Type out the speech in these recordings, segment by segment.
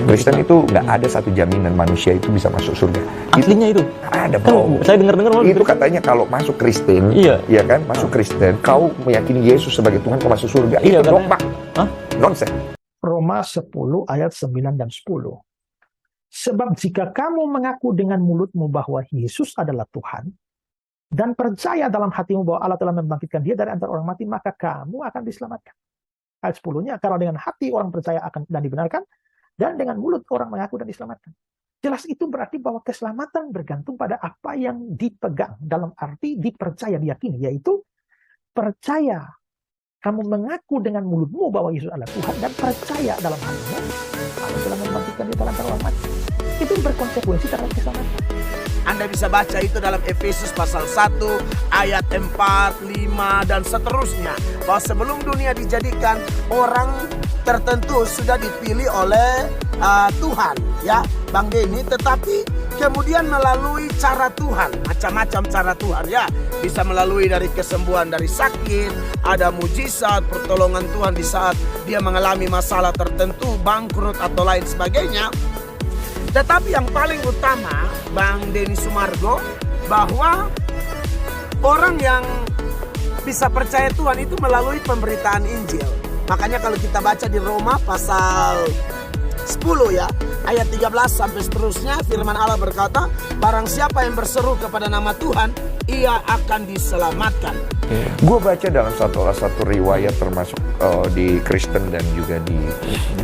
Kristen itu nggak ada satu jaminan manusia itu bisa masuk surga. Aslinya itu ada, kan, bro. saya dengar-dengar Itu katanya kalau masuk Kristen, iya, ya kan, masuk Kristen, kau meyakini Yesus sebagai Tuhan, kau masuk surga. Iya, itu dogma, nonsen. Roma 10 ayat 9 dan 10. Sebab jika kamu mengaku dengan mulutmu bahwa Yesus adalah Tuhan, dan percaya dalam hatimu bahwa Allah telah membangkitkan dia dari antara orang mati, maka kamu akan diselamatkan. Ayat 10-nya, karena dengan hati orang percaya akan dan dibenarkan, dan dengan mulut orang mengaku dan diselamatkan. Jelas itu berarti bahwa keselamatan bergantung pada apa yang dipegang, dalam arti dipercaya, diyakini, yaitu percaya. Kamu mengaku dengan mulutmu bahwa Yesus adalah Tuhan, dan percaya dalam hatimu Allah telah membangkitkan dia dari antara orang mati. Itu berkonsekuensi terhadap keselamatan. Anda bisa baca itu dalam Efesus pasal 1 ayat 4, 5 dan seterusnya. Bahwa sebelum dunia dijadikan, orang tertentu sudah dipilih oleh Tuhan, ya Bang Denny. Tetapi kemudian melalui cara Tuhan, macam-macam cara Tuhan, ya. Bisa melalui dari kesembuhan dari sakit, ada mujizat, pertolongan Tuhan di saat dia mengalami masalah tertentu, bangkrut atau lain sebagainya. Tetapi yang paling utama, Bang Denny Sumargo, bahwa orang yang bisa percaya Tuhan itu melalui pemberitaan Injil. Makanya kalau kita baca di Roma pasal 10 ya, ayat 13 sampai seterusnya, firman Allah berkata, barang siapa yang berseru kepada nama Tuhan, ia akan diselamatkan. Gue baca dalam satu riwayat termasuk di Kristen dan juga di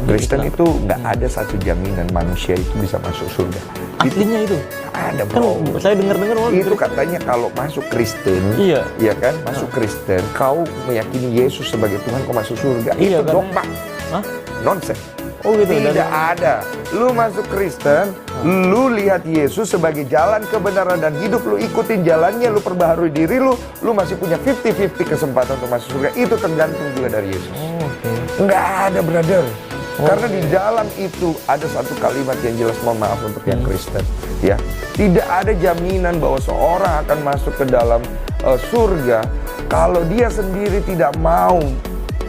Kristen itu nggak ada satu jaminan manusia itu bisa masuk surga. Aslinya itu ada, kan, bro. saya dengar-dengar itu katanya kalau masuk Kristen, iya, ya kan, masuk Kristen, kau meyakini Yesus sebagai Tuhan, kau masuk surga. Iya, itu dogma, nonsen. Oh gitu. Tidak ada. Lu masuk Kristen, lu lihat Yesus sebagai jalan kebenaran dan hidup, lu ikutin jalannya, lu perbaharui diri lu masih punya 50-50 kesempatan untuk masuk surga. Itu tergantung juga dari Yesus. Nggak ada, brother. Karena di dalam itu ada satu kalimat yang jelas, mohon maaf untuk yang Kristen, ya. Tidak ada jaminan bahwa seorang akan masuk ke dalam surga kalau dia sendiri tidak mau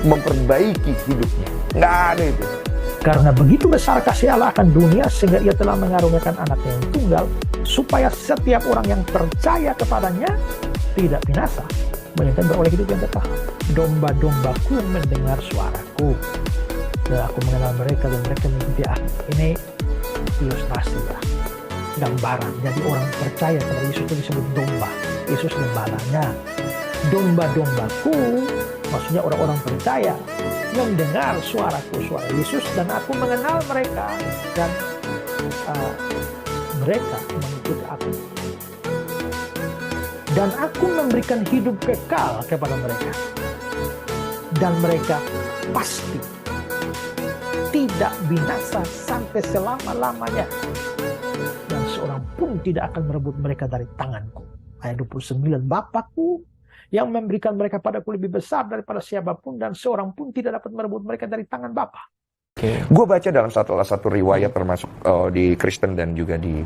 memperbaiki hidupnya. Nggak ada itu. Karena begitu besar kasih Allah akan dunia, sehingga ia telah mengaruniakan anaknya yang tunggal, supaya setiap orang yang percaya kepadanya tidak binasa, melainkan beroleh hidup yang kekal. Domba-dombaku mendengar suaraku, dan aku mengenal mereka dan mereka mengikuti aku. Ini ilustrasi ya, gambaran. Jadi orang percaya kepada Yesus itu disebut domba. Yesus gembalanya. Domba-dombaku, maksudnya orang-orang percaya, mendengar suaraku, suara Yesus, dan aku mengenal mereka, dan mereka mengikuti aku. Dan aku memberikan hidup kekal kepada mereka, dan mereka pasti tidak binasa sampai selama-lamanya, dan seorang pun tidak akan merebut mereka dari tanganku. Ayat 29, Bapakku yang memberikan mereka padaku lebih besar daripada siapapun, dan seorang pun tidak dapat merebut mereka dari tangan Bapa. Gue baca dalam satu riwayat termasuk di Kristen dan juga di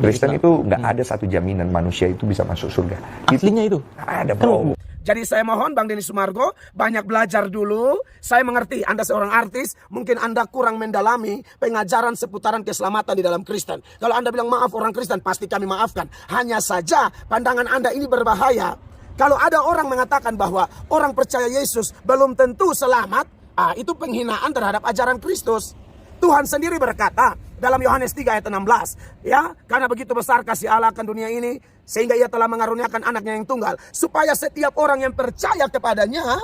Kristen itu nggak ada satu jaminan manusia itu bisa masuk surga. Aslinya itu ada, bro. Jadi saya mohon Bang Denny Sumargo banyak belajar dulu. Saya mengerti Anda seorang artis, mungkin Anda kurang mendalami pengajaran seputaran keselamatan di dalam Kristen. Kalau Anda bilang maaf orang Kristen, pasti kami maafkan. Hanya saja pandangan Anda ini berbahaya. Kalau ada orang mengatakan bahwa orang percaya Yesus belum tentu selamat, itu penghinaan terhadap ajaran Kristus. Tuhan sendiri berkata dalam Yohanes 3 ayat 16, ya, karena begitu besar kasih Allah akan dunia ini, sehingga ia telah mengaruniakan anaknya yang tunggal, supaya setiap orang yang percaya kepadanya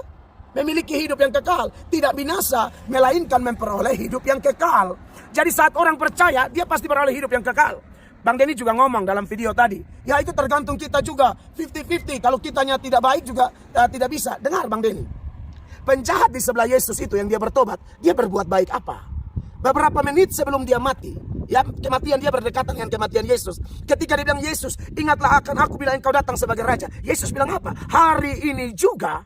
memiliki hidup yang kekal, tidak binasa, melainkan memperoleh hidup yang kekal. Jadi saat orang percaya, dia pasti beroleh hidup yang kekal. Bang Denny juga ngomong dalam video tadi, ya itu tergantung kita juga, 50-50. Kalau kitanya tidak baik juga tidak bisa. Dengar Bang Denny, penjahat di sebelah Yesus itu yang dia bertobat, dia berbuat baik apa? Beberapa menit sebelum dia mati, ya, kematian dia berdekatan dengan kematian Yesus. Ketika dia bilang, Yesus, ingatlah akan aku bila engkau datang sebagai raja. Yesus bilang apa? Hari ini juga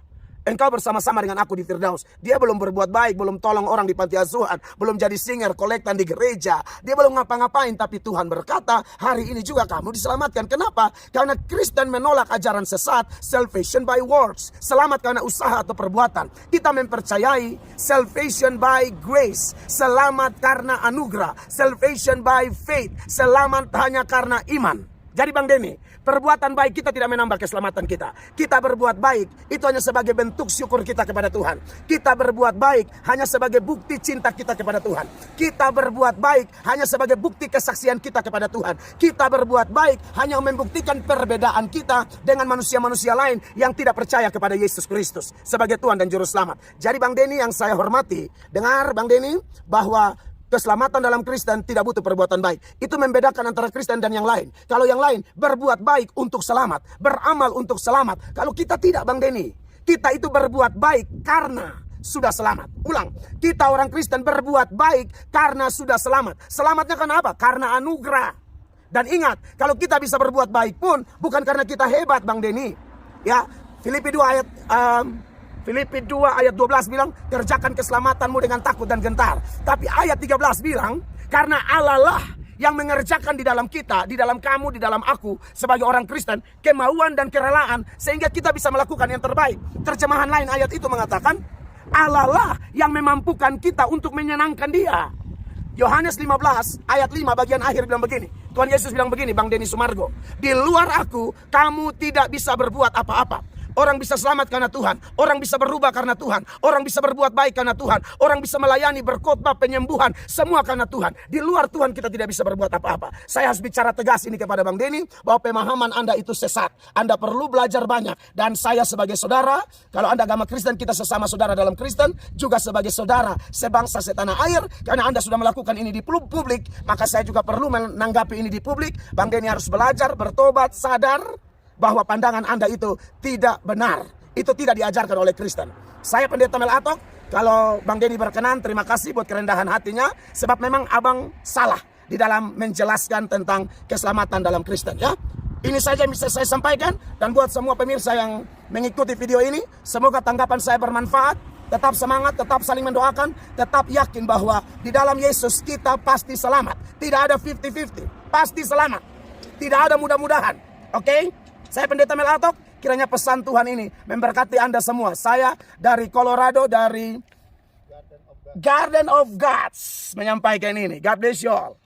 engkau bersama-sama dengan aku di Firdaus. Dia belum berbuat baik, belum tolong orang di panti asuhan, belum jadi singer, kolektan di gereja. Dia belum ngapa-ngapain, tapi Tuhan berkata, hari ini juga kamu diselamatkan. Kenapa? Karena Kristen menolak ajaran sesat, salvation by works. Selamat karena usaha atau perbuatan. Kita mempercayai salvation by grace. Selamat karena anugerah. Salvation by faith. Selamat hanya karena iman. Jadi Bang Denny, perbuatan baik kita tidak menambah keselamatan kita. Kita berbuat baik, itu hanya sebagai bentuk syukur kita kepada Tuhan. Kita berbuat baik hanya sebagai bukti cinta kita kepada Tuhan. Kita berbuat baik hanya sebagai bukti kesaksian kita kepada Tuhan. Kita berbuat baik hanya membuktikan perbedaan kita dengan manusia-manusia lain yang tidak percaya kepada Yesus Kristus sebagai Tuhan dan Juru Selamat. Jadi Bang Denny yang saya hormati, dengar Bang Denny, bahwa keselamatan dalam Kristen tidak butuh perbuatan baik. Itu membedakan antara Kristen dan yang lain. Kalau yang lain berbuat baik untuk selamat, beramal untuk selamat. Kalau kita tidak Bang Denny, kita itu berbuat baik karena sudah selamat. Ulang, kita orang Kristen berbuat baik karena sudah selamat. Selamatnya karena apa? Karena anugerah. Dan ingat, kalau kita bisa berbuat baik pun bukan karena kita hebat Bang Denny. Ya, Filipi 2 ayat 12 bilang, kerjakan keselamatanmu dengan takut dan gentar. Tapi ayat 13 bilang, karena Allah lah yang mengerjakan di dalam kita, di dalam kamu, di dalam aku, sebagai orang Kristen, kemauan dan kerelaan, sehingga kita bisa melakukan yang terbaik. Terjemahan lain ayat itu mengatakan, Allah lah yang memampukan kita untuk menyenangkan Dia. Yohanes 15 ayat 5 bagian akhir bilang begini. Tuhan Yesus bilang begini, Bang Denny Sumargo, di luar aku, kamu tidak bisa berbuat apa-apa. Orang bisa selamat karena Tuhan. Orang bisa berubah karena Tuhan. Orang bisa berbuat baik karena Tuhan. Orang bisa melayani, berkhotbah, penyembuhan. Semua karena Tuhan. Di luar Tuhan kita tidak bisa berbuat apa-apa. Saya harus bicara tegas ini kepada Bang Denny, bahwa pemahaman Anda itu sesat. Anda perlu belajar banyak. Dan saya sebagai saudara, kalau Anda agama Kristen, kita sesama saudara dalam Kristen, juga sebagai saudara sebangsa setanah air. Karena Anda sudah melakukan ini di publik, maka saya juga perlu menanggapi ini di publik. Bang Denny harus belajar, bertobat, sadar bahwa pandangan Anda itu tidak benar. Itu tidak diajarkan oleh Kristen. Saya Pendeta Mel Atok. Kalau Bang Denny berkenan, terima kasih buat kerendahan hatinya. Sebab memang abang salah di dalam menjelaskan tentang keselamatan dalam Kristen, ya. Ini saja yang bisa saya sampaikan. Dan buat semua pemirsa yang mengikuti video ini, semoga tanggapan saya bermanfaat. Tetap semangat, tetap saling mendoakan, tetap yakin bahwa di dalam Yesus kita pasti selamat. Tidak ada 50-50, pasti selamat. Tidak ada mudah-mudahan. Oke? Saya Pendeta Mel Atok, kiranya pesan Tuhan ini memberkati Anda semua. Saya dari Colorado, dari Garden of Gods menyampaikan ini. God bless you all.